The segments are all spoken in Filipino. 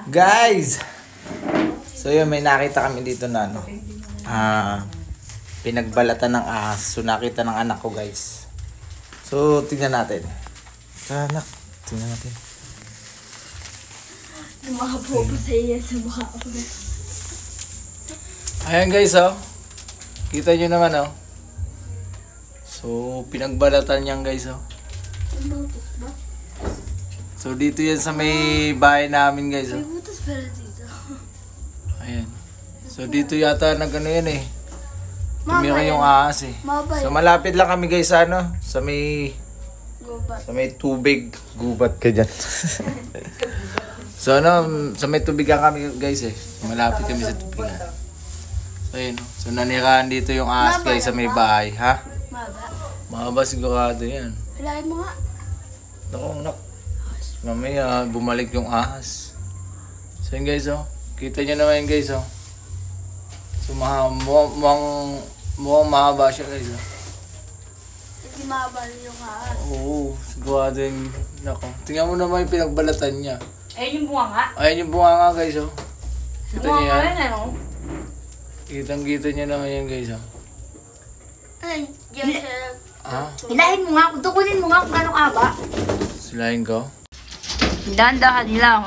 Guys! So yun, may nakita kami dito na ano. Pinagbalatan ng ahas. So nakita ng anak ko, guys. So tingnan natin. Anak, tingnan natin. Lumahapo pa sa iya sa mukha ko. Ayan guys, oh. Kita nyo naman, oh. So pinagbalatan niyan, guys, oh. So dito yan sa may bahay namin, guys, oh. May butas pala dito. Ayan. So dito yata nagano yan eh. Tumira yung ahas eh. So malapit lang kami, guys, sa ano, sa may gubat. Sa may tubig. Gubat ka dyan. So ano, sa may tubigan kami, guys, eh. Malapit kami sa tubigan. So ayun, oh. So nanirahan dito yung ahas, guys, sa may bahay, ha? Maba. Mahaba sigurado yan. Hilahin mo nga. Naku. Mamaya bumalik yung ahas. So yun, guys, oh. Kita nyo naman yun, guys, oh. So mukhang mahaba siya, guys, oh. Hindi mahaba yung ahas. Oo, sigurado yung... Naku. Tingnan mo naman yung pinagbalatan niya. Ayun yung bunga nga. Ayun yung bunga nga, guys, oh. Kita Bunga niyo nga yan? yan, ano? Kitang-kita niyo naman yan, guys, oh. Ay, yan siya. Ah? Hilahin mo nga. Tukunin mo nga kung anong aba. Silahin ko? Dahan-dahan lang.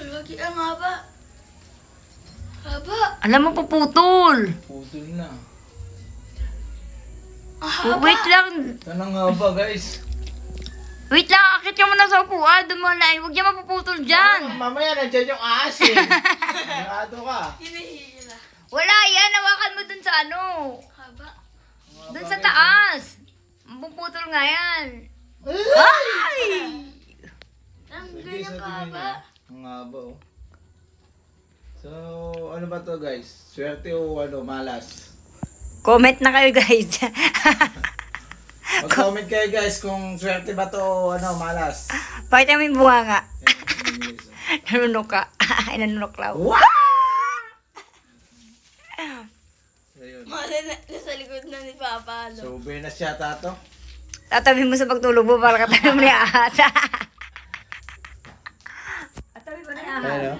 Lagi ang haba. Haba. Alam mo, puputol. Putol na. Wait lang. Tanang nga ba, guys? Wait lang. Akit ka muna sa upuan. Dumalain. Huwag niya mapuputol dyan. Mamaya nandiyan yung ahas, eh. Nagado ka. Hinihila. Wala yan. Hawakan mo dun sa ano. Haba. Dun sa taas. Mapuputol nga yan. Ay! Ang ganyan kahaba. Ang haba, oh. So, ano ba to, guys? Swerte o ano, malas? Comment na kayo, guys. Mag-comment kayo, guys, kung swerte ba to o ano, malas. Pakita mo yung bunga nga. Yes, Nanunok ka. Ay, nanunok lang. wow! Ayun. Mali na nasa likod na ni Papa. So, buenas siya, tato. Tatabi mo sa pagtulog mo para katabi mo ni ahas. Tatabi mo ni ahas. Ano?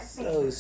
So,